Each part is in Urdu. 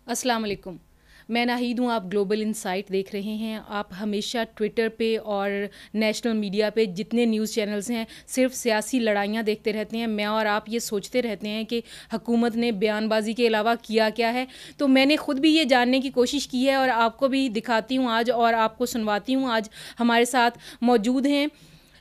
السلام علیکم. میں ناہید ہوں. آپ گلوبل انسائٹ دیکھ رہے ہیں. آپ ہمیشہ ٹویٹر پہ اور نیشنل میڈیا پہ جتنے نیوز چینلز ہیں صرف سیاسی لڑائیاں دیکھتے رہتے ہیں. میں اور آپ یہ سوچتے رہتے ہیں کہ حکومت نے بیان بازی کے علاوہ کیا کیا ہے. تو میں نے خود بھی یہ جاننے کی کوشش کی ہے اور آپ کو بھی دکھاتی ہوں آج اور آپ کو سنواتی ہوں. آج ہمارے ساتھ موجود ہیں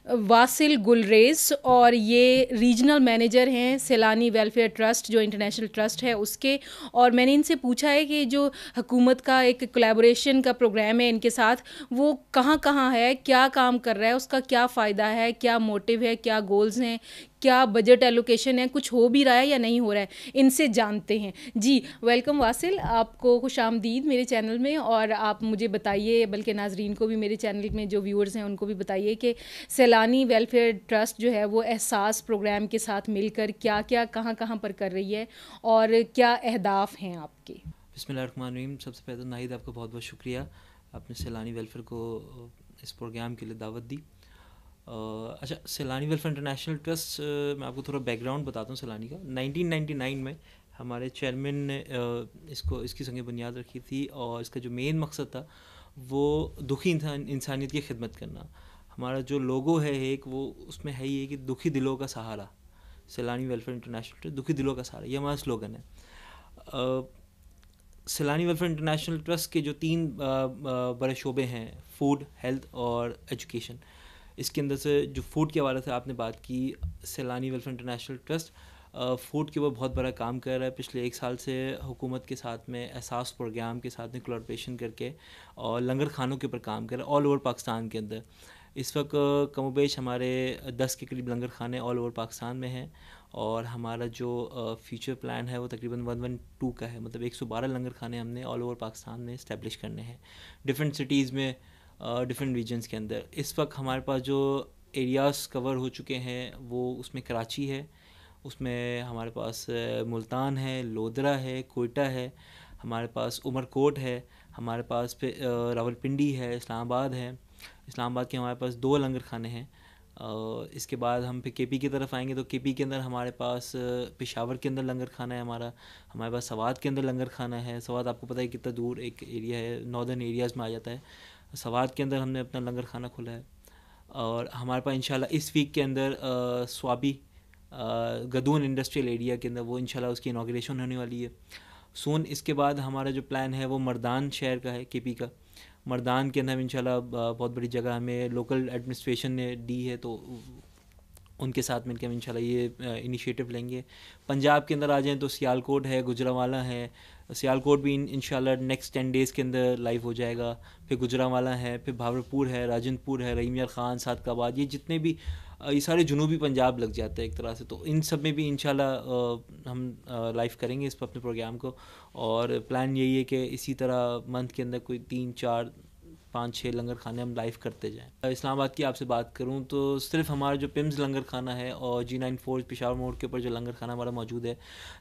واصل گلریز اور یہ ریجنل مینیجر ہیں سیلانی ویلفیئر ٹرسٹ جو انٹرنیشنل ٹرسٹ ہے اس کے. اور میں نے ان سے پوچھا ہے کہ جو حکومت کا ایک کولیبوریشن کا پروگرام ہے ان کے ساتھ وہ کہاں کہاں ہے, کیا کام کر رہا ہے, اس کا کیا فائدہ ہے, کیا موٹیو ہے, کیا گولز ہیں, کیا بجٹ ایلوکیشن ہے, کچھ ہو بھی رہا ہے یا نہیں ہو رہا ہے. ان سے جانتے ہیں. جی ویلکم واصل, آپ کو خوش آمدید میرے چینل میں. اور آپ مجھے بتائیے, بلکہ ناظرین کو بھی میرے چینل میں جو ویورز ہیں ان کو بھی بتائیے کہ سیلانی ویلفیئر ٹرسٹ جو ہے وہ احساس پروگرام کے ساتھ مل کر کیا کیا کہاں کہاں پر کر رہی ہے اور کیا اہداف ہیں آپ کے. بسم اللہ الرحمن الرحیم. سب سے پہلے ناہید آپ کا بہت بہت شکریہ, آپ نے سیلانی ویلفیئر کو اس پروگرام کے لیے دعوت دی. اچھا, سیلانی ویلفیئر انٹرنیشنل ٹرسٹ, میں آپ کو تھوڑا بیک گراؤنڈ بتاتا ہوں. سیلانی کا 1999 میں ہمارے چیئرمین نے اس کی سنگ بنیاد رکھی تھی, اور اس کا جو مین مقصد تھا وہ دکھی انسانیت کی خدمت کرنا. ہمارا جو لوگو ہے ایک, وہ اس میں ہے یہ کہ دکھی دلوں کا سہارا. سیلانی ویلفیئر انٹرنیشنل ٹرسٹ دکھی دلوں کا سہارا, یہ ہمارا سلوگن ہے. سیلانی ویلفیئر انٹرنیشنل ٹرسٹ کے جو 3 بڑے شعبے ہیں, فوڈ, ہیلتھ اور ایجوکیشن. اس کے اندر سے جو فوڈ کے حوالے سے آپ نے بات کی, Saylani welfare international trust food کے اوپر بہت بڑا کام کر رہا ہے. پچھلے 1 سال سے حکومت کے ساتھ میں احساس پروگرام کے ساتھ میں کولیبوریشن کر کے اور لنگر کھانوں کے اوپر کام کر رہا ہے آل اوور پاکستان کے اندر. اس وقت کم و بیش ہمارے 10 کے قریب لنگر کھانے آل اوور پاکستان میں ہیں, اور ہمارا جو فیوچر پلان ہے وہ تقریباً 112 کا ہے. مطلب 112 لنگر کھانے ہم نے آل اوور پاکستان میں اسٹیبلش کرنے ہیں, ڈفرینٹ سٹیز میں, ڈفرینٹ ریجنس کے اندر. اس وقت ہمارے پاس جو ایریاز کور ہو چکے ہیں وہ اس میں کراچی ہے, اس میں ہمارے پاس ملتان ہے, لودھرا ہے, کوئٹہ ہے, ہمارے پاس عمر کوٹ ہے, ہمارے پاس راولپنڈی ہے, اسلام آباد ہے. اسلام آباد کے ہمارے پاس 2 لنگر کھانے ہیں. اس کے بعد ہم پھر کے پی کی طرف آئیں گے تو کے پی کے اندر ہمارے پاس پشاور کے اندر لنگر کھانا ہے ہمارے پاس سوات کے اندر لنگر کھانا ہے. سوات آپ کو پتہ ہے کتنا دور ایک ایریا ہے, ناردرن ایریاز میں آ جاتا ہے. سوات کے اندر ہم نے اپنا لنگر کھانا کھولا ہے. اور ہمارے پاس انشاءاللہ اس ویک کے اندر سوابی گدون انڈسٹریل ایریا کے اندر وہ انشاءاللہ اس کی انوگریشن ہونے والی ہے سون. اس کے بعد ہمارا جو پلان ہے وہ مردان شہر کا ہے, کے پی کا. مردان کے اندر انشاءاللہ بہت بڑی جگہ ہمیں لوکل ایڈمنسٹریشن نے دی ہے, تو ان کے ساتھ مل کے ہم انشاءاللہ یہ انیشیٹو لیں گے. پنجاب کے اندر آ جائیں تو سیالکوٹ ہے, گجرانوالہ ہے. سیالکوٹ بھی انشاءاللہ نیکسٹ 10 days کے اندر لائیو ہو جائے گا. پھر گجرانوالہ ہے, پھر بھاورپور ہے, راجن پور ہے, رحیم یار خان, صادقآباد, یہ جتنے بھی یہ سارے جنوبی پنجاب لگ جاتا ہے ایک طرح سے. تو ان سب میں بھی انشاءاللہ ہم لائیو کریں گے اس پر اپنے پروگرام کو. اور پلان یہی ہے کہ اسی طرح منتھ کے اندر کوئی 3 4 5 6 لنگر کھانے ہم لائیو کرتے جائیں. اسلام آباد کی آپ سے بات کروں تو صرف ہمارا جو پمز لنگر کھانا ہے اور G94 پشاور موڑ کے اوپر جو لنگر کھانا ہمارا موجود ہے,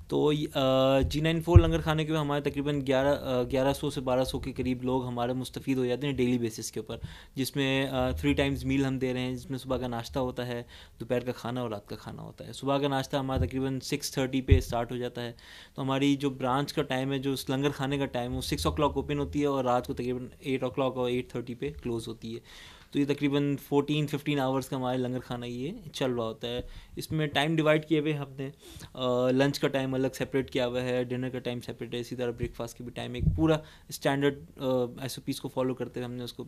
تو G94 لنگر کھانے کے اوپر ہمارے تقریباً 1100 سے 1200 کے قریب لوگ ہمارے مستفید ہو جاتے ہیں ڈیلی بیسس کے اوپر, جس میں 3 times میل ہم دے رہے ہیں, جس میں صبح کا ناشتہ ہوتا ہے, دوپہر کا کھانا اور رات کا کھانا ہوتا ہے. صبح کا ناشتہ ہمارا تقریباً 6:30 پہ اسٹارٹ ہو جاتا ہے. تو ہماری جو برانچ کا ٹائم ہے, جو اس لنگر کھانے کا ٹائم ہے, وہ 6 o'clock اوپن ہوتی ہے اور رات کو تقریباً 8 o'clock اور 8:30 پہ کلوز ہوتی ہے. تو یہ تقریباً 14-15 hours کا ہمارے لنگر کھانا یہ چل رہا ہوتا ہے. اس میں ٹائم ڈیوائڈ کیے ہوئے ہم نے, لنچ کا ٹائم الگ سپریٹ کیا ہوا ہے, ڈنر کا ٹائم سپریٹ ہے, اسی طرح بریک فاسٹ کی بھی ٹائم, ایک پورا اسٹینڈرڈ SOPs کو فالو کرتے ہوئے ہم نے اس کو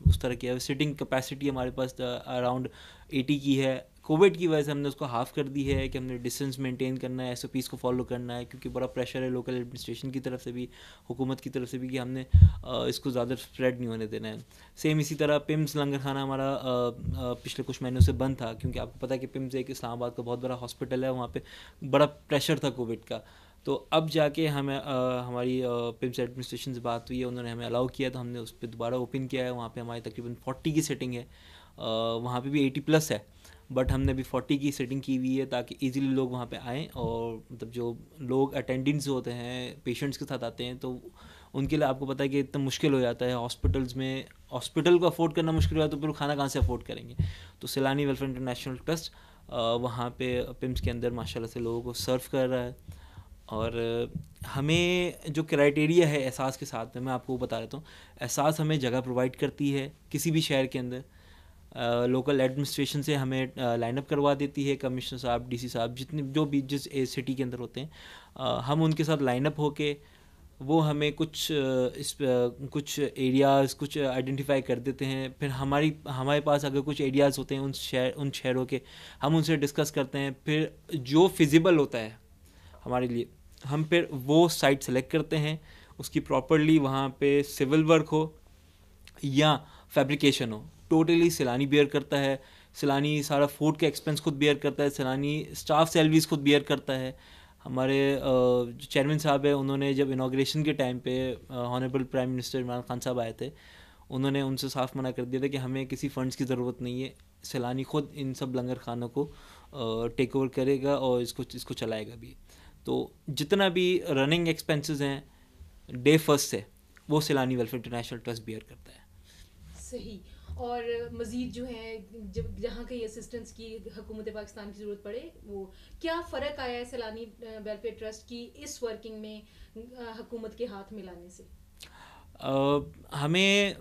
اس طرح کیا ہے. سٹنگ کیپیسٹی ہمارے پاس اراؤنڈ 80 کی ہے. کووڈ کی وجہ سے ہم نے اس کو ہاف کر دی ہے کہ ہم نے ڈسٹینس مینٹین کرنا ہے, SOPs کو فالو کرنا ہے, کیونکہ بڑا پریشر ہے لوکل ایڈمنسٹریشن کی طرف سے بھی, حکومت کی طرف سے بھی, کہ ہم نے اس کو زیادہ اسپریڈ نہیں ہونے دینا ہے. سیم اسی طرح پمز لنگر کھانا ہمارا پچھلے کچھ مہینوں سے بند تھا, کیونکہ آپ کو پتہ ہے کہ پمز ایک اسلام آباد کا بہت بڑا ہاسپٹل ہے, وہاں پہ بڑا پریشر تھا کووڈ کا. تو اب جا کے ہمیں ہماری پمز ایڈمنسٹریشن سے بات ہوئی ہے, انہوں نے ہمیں الاؤ کیا, تو ہم نے اس پہ دوبارہ اوپن کیا ہے. وہاں پہ ہماری تقریباً 40 کی سیٹنگ ہے, وہاں پہ بھی 80+ ہے, بٹ ہم نے ابھی 40 کی سیٹنگ کی ہوئی ہے تاکہ ایزیلی لوگ وہاں پہ آئیں. اور مطلب جو لوگ اٹینڈنٹس ہوتے ہیں پیشنٹس کے ساتھ آتے ہیں, تو ان کے لیے آپ کو پتہ ہے کہ اتنا مشکل ہو جاتا ہے ہاسپٹلز میں, ہاسپٹل کو افورڈ کرنا مشکل ہو جاتا ہے, تو پھر کھانا کہاں سے افورڈ کریں گے. تو سیلانی ویلفیئر انٹرنیشنل ٹرسٹ وہاں پہ پمز کے اندر ماشاء اللہ سے لوگوں کو سرو کر رہا ہے. اور ہمیں جو کرائٹیریا ہے احساس کے ساتھ میں آپ کو بتا دیتا ہوں. احساس ہمیں جگہ پرووائڈ کرتی ہے کسی بھی شہر کے اندر. لوکل ایڈمنسٹریشن سے ہمیں لائن اپ کروا دیتی ہے, کمشنر صاحب, ڈی سی صاحب, جتنے جو بھی جس سٹی کے اندر ہوتے ہیں, ہم ان کے ساتھ لائن اپ ہو کے وہ ہمیں کچھ ایریاز کچھ آئیڈینٹیفائی کر دیتے ہیں. پھر ہمارے پاس اگر کچھ ایریاز ہوتے ہیں ان شہروں کے, ہم ان سے ڈسکس کرتے ہیں. پھر جو فیزیبل ہوتا ہے ہمارے لیے, ہم پھر وہ سائٹ سلیکٹ کرتے ہیں. اس کی پراپرلی وہاں پہ سول ورک ہو یا فیبریکیشن ہو, ٹوٹلی سیلانی بیئر کرتا ہے. سیلانی سارا فوڈ کا ایکسپینس خود بیئر کرتا ہے. سیلانی اسٹاف سیلریز خود بیئر کرتا ہے. ہمارے جو چیئرمین صاحب ہیں, انہوں نے جب انوگریشن کے ٹائم پہ honourable prime minister Imran Khan صاحب آئے تھے, انہوں نے ان سے صاف منع کر دیا تھا کہ ہمیں کسی فنڈس کی ضرورت نہیں ہے. سیلانی خود ان سب لنگر خانوں کو ٹیک اوور کرے گا اور اس کو چلائے گا بھی. تو جتنا بھی رننگ ایکسپینسز ہیں ڈے فرسٹ سے, وہ Saylani welfare international trust beer کرتا ہے. صحیح. اور مزید جو ہے جہاں کہیں اسسٹنس کی حکومت پاکستان کی ضرورت پڑے, وہ کیا فرق آیا ہے سیلانی ویلفیئر ٹرسٹ کی اس ورکنگ میں حکومت کے ہاتھ ملانے سے؟ ہمیں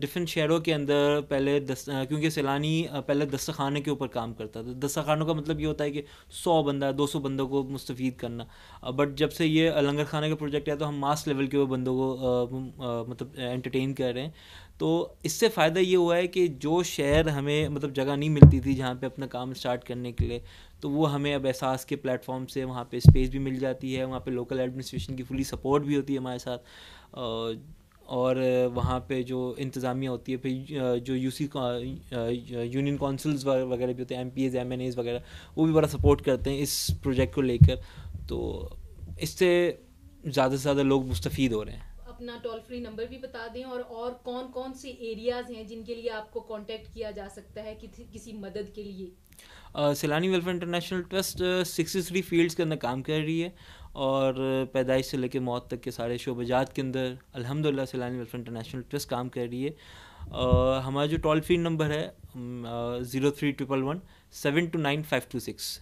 ڈفرینٹ شہروں کے اندر پہلے کیونکہ سیلانی پہلے دسترخانے کے اوپر کام کرتا تھا. دسترخانوں کا مطلب یہ ہوتا ہے کہ 100 بندہ 200 بندوں کو مستفید کرنا. بٹ جب سے یہ لنگر خانے کا پروجیکٹ ہے تو ہم ماس لیول کے بندوں کو مطلب انٹرٹین کر رہے ہیں. تو اس سے فائدہ یہ ہوا ہے کہ جو شہر ہمیں مطلب جگہ نہیں ملتی تھی جہاں پہ اپنا کام اسٹارٹ کرنے کے لیے, تو وہ ہمیں اب احساس کے پلیٹ فارم سے وہاں پہ اسپیس بھی مل جاتی ہے. وہاں پہ لوکل ایڈمنسٹریشن کی فلی سپورٹ بھی ہوتی ہے ہمارے ساتھ. اور وہاں پہ جو انتظامیہ ہوتی ہے, پھر جو یونین کونسلز وغیرہ بھی ہوتے ہیں, MPAs MNAs وغیرہ, وہ بھی بڑا سپورٹ کرتے ہیں اس پروجیکٹ کو لے کر. تو اس سے زیادہ سے زیادہ لوگ مستفید ہو رہے ہیں. اپنا ٹول فری نمبر بھی بتا دیں, اور کون کون سے ایریاز ہیں جن کے لیے آپ کو کانٹیکٹ کیا جا سکتا ہے کسی مدد کے لیے؟ Saylani welfare international trust 63 fields کے اندر کام کر رہی ہے, اور پیدائش سے لے کے موت تک کے سارے شعبہ جات کے اندر الحمدللہ سیلانی ویلفیئر انٹرنیشنل ٹرسٹ کام کر رہی ہے. ہمارا جو ٹول فری نمبر ہے 0311 729526,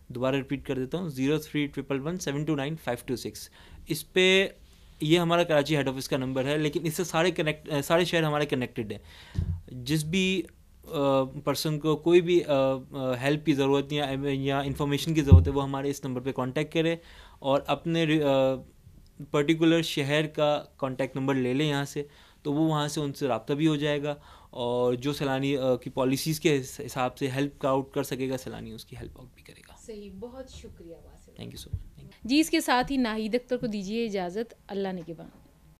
دوبارہ رپیٹ کر دیتا ہوں 0311 729526. اس پہ یہ ہمارا کراچی ہیڈ آفس کا نمبر ہے, لیکن اس سے سارے شہر ہمارے کنیکٹڈ ہیں. جس بھی پرسن کو کوئی بھی ہیلپ کی ضرورت یا انفارمیشن کی ضرورت ہے, وہ ہمارے اس نمبر پہ کانٹیکٹ کرے اور اپنے پرٹیکولر شہر کا کانٹیکٹ نمبر لے لیں یہاں سے, تو وہ وہاں سے ان سے رابطہ بھی ہو جائے گا, اور جو سیلانی کی پالیسیز کے حساب سے ہیلپ آؤٹ کر سکے گا, سیلانی اس کی ہیلپ آؤٹ بھی کرے گا. صحیح, بہت شکریہ واسل. تھینک یو سو مچ. جی, اس کے ساتھ ہی ناہید اختر کو دیجیے اجازت. اللہ نگہبان.